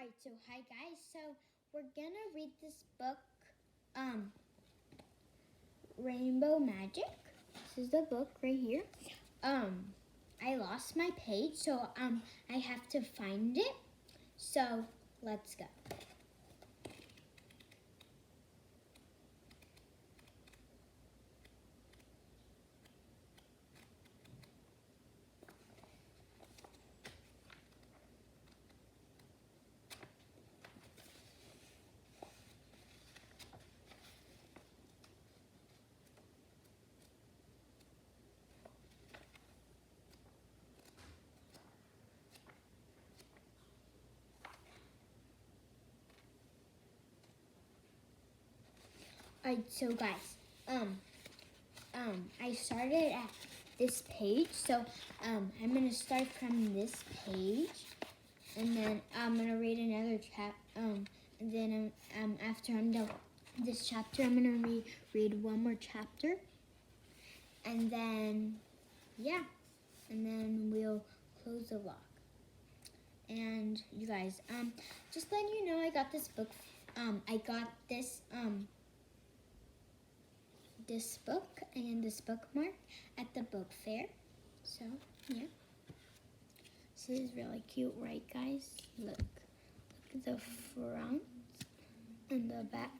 Alright, so hi guys. So we're gonna read this book, Rainbow Magic. This is the book right here. I lost my page, so I have to find it. So let's go. Alright, so guys, I started at this page, so I'm gonna start from this page, and then I'm gonna read another and then after I'm done this chapter, I'm gonna read one more chapter, and then and then we'll close the vlog. And you guys, just letting you know, I got this book. I got this book and this bookmark at the book fair. So yeah, this is really cute, right, guys? Look at the front and the back.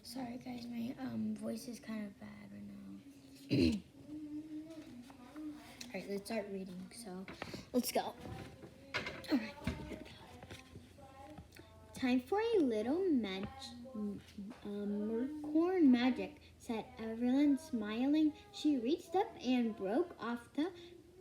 Sorry, guys, my voice is kind of bad right now. All right, let's start reading. So let's go. All right. Time for a little Mercorn magic, said Evelyn, smiling. She reached up and broke off the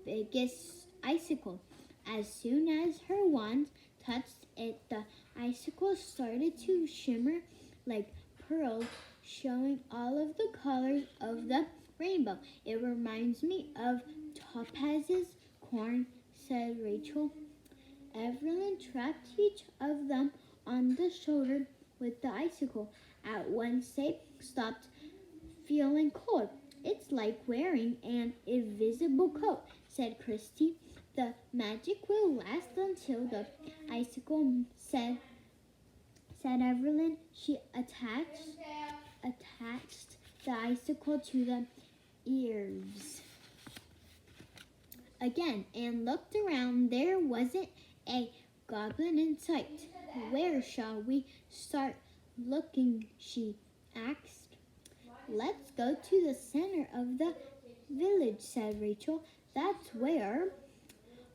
biggest icicle. As soon as her wand touched it, the icicle started to shimmer like pearls, showing all of the colors of the rainbow. It reminds me of Topaz's corn, said Rachel. Evelyn trapped each of them on the shoulder with the icicle. At once they stopped feeling cold. It's like wearing an invisible coat, said Christy. The magic will last until the icicle, said Evelyn. She attached the icicle to the ears again and looked around. There wasn't a goblin in sight. Where shall we start looking? She asked. Let's go to the center of the village, said Rachel. That's where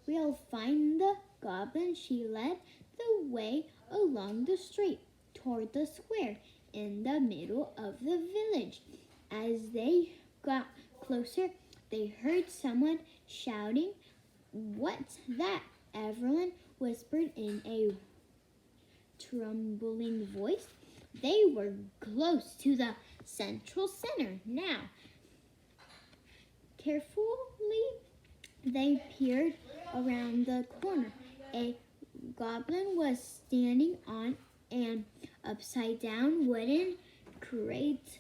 we'll find the goblin. She led the way along the street toward the square in the middle of the village. As they got closer, they heard someone shouting. What's that? Evelyn whispered in a trembling voice. They were close to the central center now. Carefully, they peered around the corner. A goblin was standing on an upside-down wooden crate,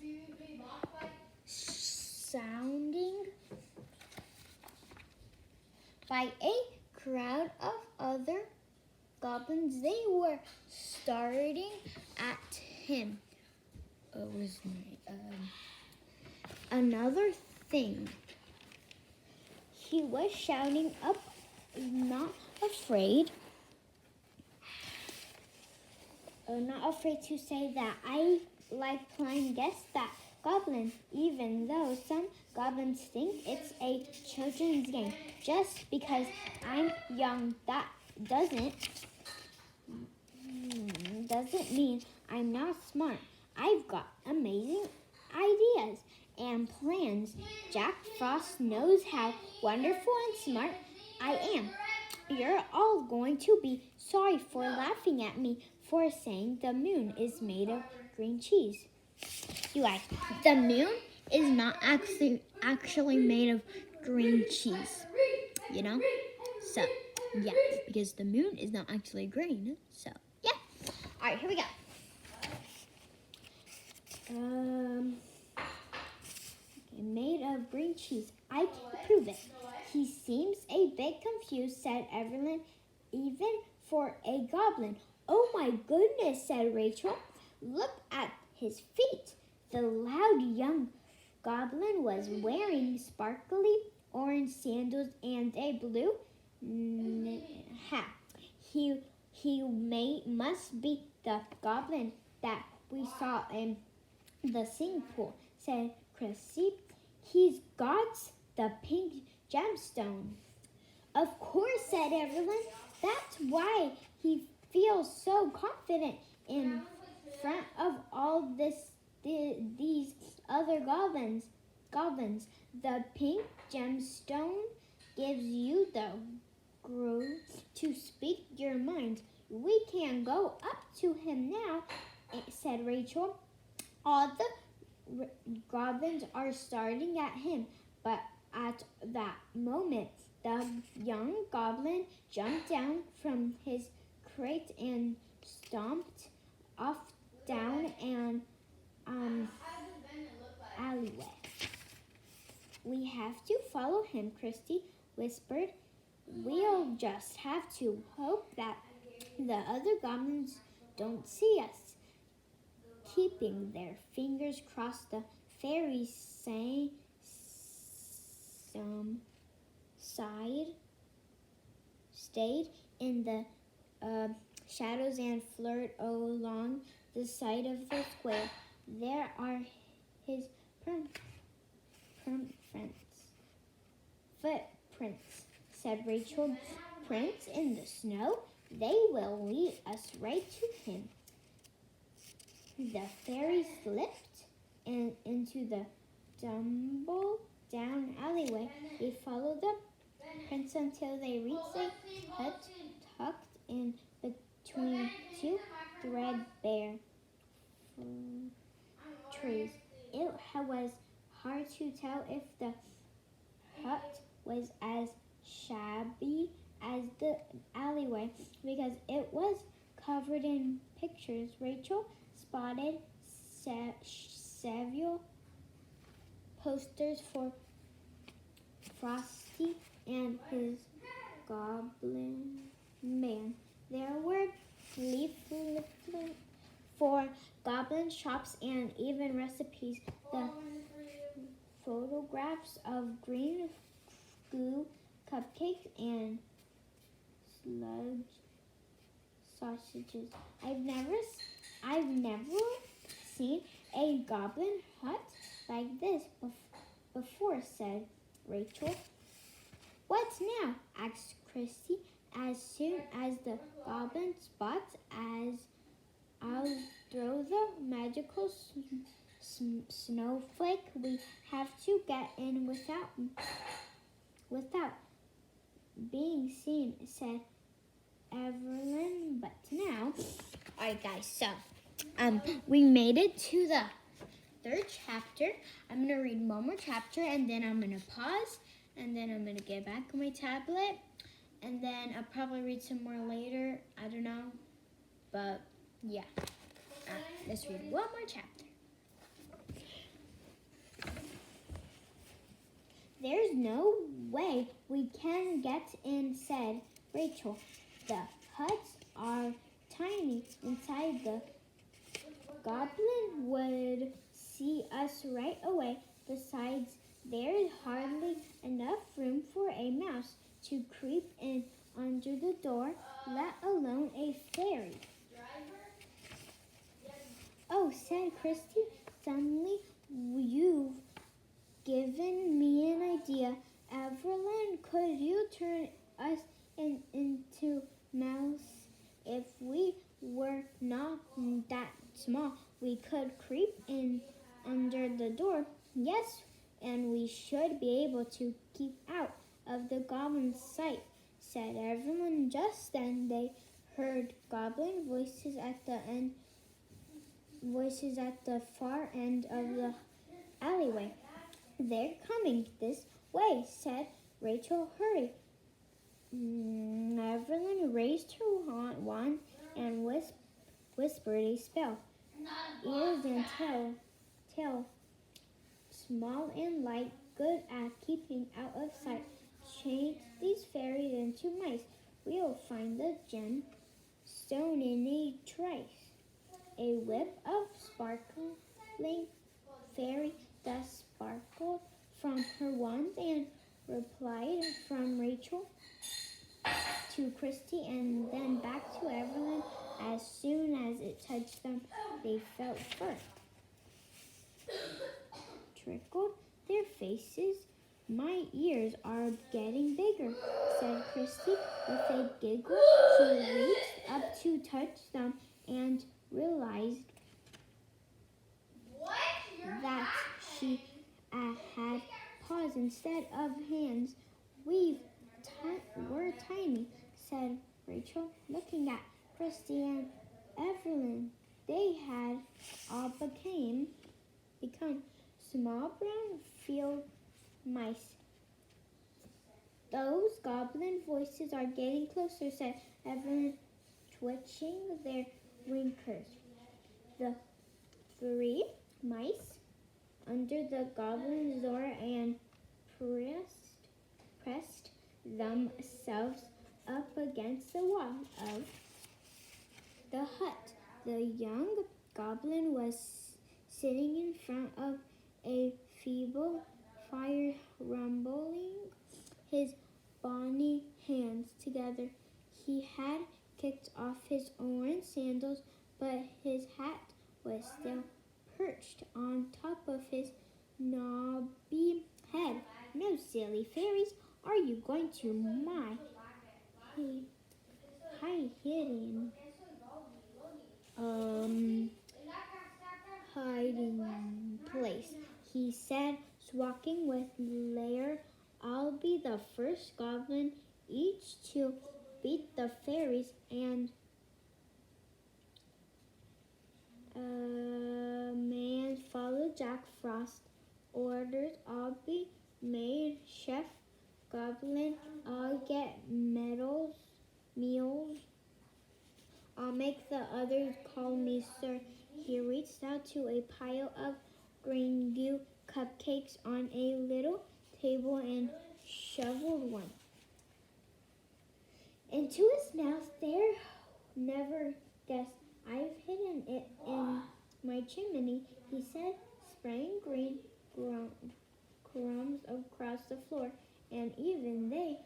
surrounded by a crowd of other goblins. They were staring at him. Another thing. He was shouting up, not afraid to say that I like playing guess that goblin, even though some goblins think it's a children's game. Just because I'm young, that doesn't mean I'm not smart. I've got amazing ideas and plans. Jack Frost knows how wonderful and smart I am. You're all going to be sorry for laughing at me for saying the moon is made of green cheese. You guys, the moon is not actually made of green cheese, you know? So, yeah, because the moon is not actually green. So, yeah. All right, here we go. Made of green cheese. I can prove it. He seems a bit confused, said Evelyn. Even for a goblin, "Oh my goodness," said Rachel. "Look at his feet." The loud young goblin was wearing sparkly orange sandals and a blue hat. Must be the goblin that we saw in the singing pool, said Chrissy. "He's got the pink gemstone." "Of course," said Evelyn. "That's why he feels so confident in front of all these other goblins. The pink gemstone gives you the groove to speak your mind. We can go up to him now," said Rachel. All the goblins are starting at him, but at that moment, the young goblin jumped down from his crate and stomped off down an alleyway. "We have to follow him," Christy whispered. "We'll just have to hope that the other goblins don't see us." Keeping their fingers crossed, the fairies stayed in the shadows and flirted along the side of the square. "There are his footprints," said Rachel. "Prints in the snow? They will lead us right to him." The fairies slipped into the tumble down alleyway. They followed the prints until they reached a hut tucked in between two threadbare trees. It was hard to tell if the hut was as shabby as the alleyway because it was covered in pictures. Rachel spotted several posters for Frosty and his goblin man. There were leaflets for goblin shops and even recipes. The photographs of green goo cupcakes and sludge sausages. I've never seen a goblin hut like this before," said Rachel. "What now?" asked Christy. "As soon as the goblin spots us, I'll throw the magical snowflake. We have to get in without being seen," said Evelyn. But now, alright guys, so we made it to the third chapter. I'm gonna read one more chapter and then I'm gonna pause and then I'm gonna get back on my tablet and then I'll probably read some more later. I don't know, but yeah. Let's read one more chapter. "There's no way we can get in," said Rachel. "The huts are tiny inside. The goblin would see us right away. Besides, there's hardly enough room for a mouse to creep in under the door, let alone a fairy." "Oh," said Christy, "suddenly you've given me an idea. Evelyn, could you turn us into mouse? If we were not that small, we could creep in under the door." "Yes, and we should be able to keep out of the goblin's sight," said Evelyn. Just then they heard goblin voices at the far end of the alleyway. "They're coming this way," said Rachel. "Hurry." Evelyn raised her wand and whispered a spell. Ears and tail, small and light, good at keeping out of sight. Change these fairies into mice. We'll find the gem stone in a trice. A whip of sparkling fairy dust sparkled from her wand and replied from Rachel to Christy and then back to Evelyn. As soon as it touched them, they felt fur trickled their faces. My ears are getting bigger, said Christy with a giggle. She reached up to touch them and realized that she had paws instead of hands. We're tiny, said Rachel, looking at Christy and Evelyn. They had all become small brown field mice. Those goblin voices are getting closer, said Evelyn, twitching their winkers. The three mice under the goblin's door and pressed themselves up against the wall of the hut. The young goblin was sitting in front of a feeble fire, rubbing his bony hands together. He had kicked off his orange sandals, but his hat was still perched on top of his knobby head. No, silly fairies, are you going to my hiding place, he said, swacking with Lair. I'll be the first goblin each to beat the fairies, and man followed Jack Frost orders. I'll be made chef goblin. I'll get meals. I'll make the others call me sir. He reached out to a pile of green goo cupcakes on a little table and shoveled one into his mouth. There, never guessed I've hidden it in my chimney, he said, spraying green crumbs across the floor. And even they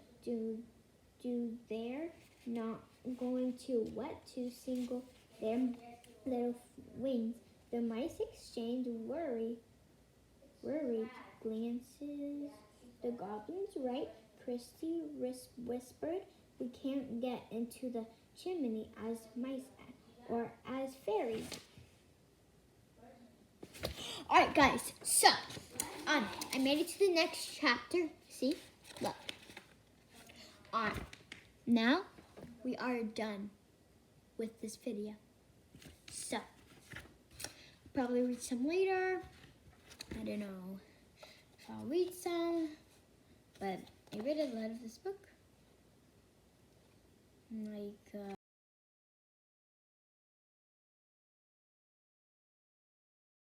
they're not going to wet to single their little wings. The mice exchanged worried glances. The goblin's right, Christy whispered. We can't get into the chimney as mice or as fairies. Alright guys, so I made it to the next chapter. See? Look. Alright. Now we are done with this video. So I'll probably read some later. I don't know if I'll read some, but I read a lot of this book. Like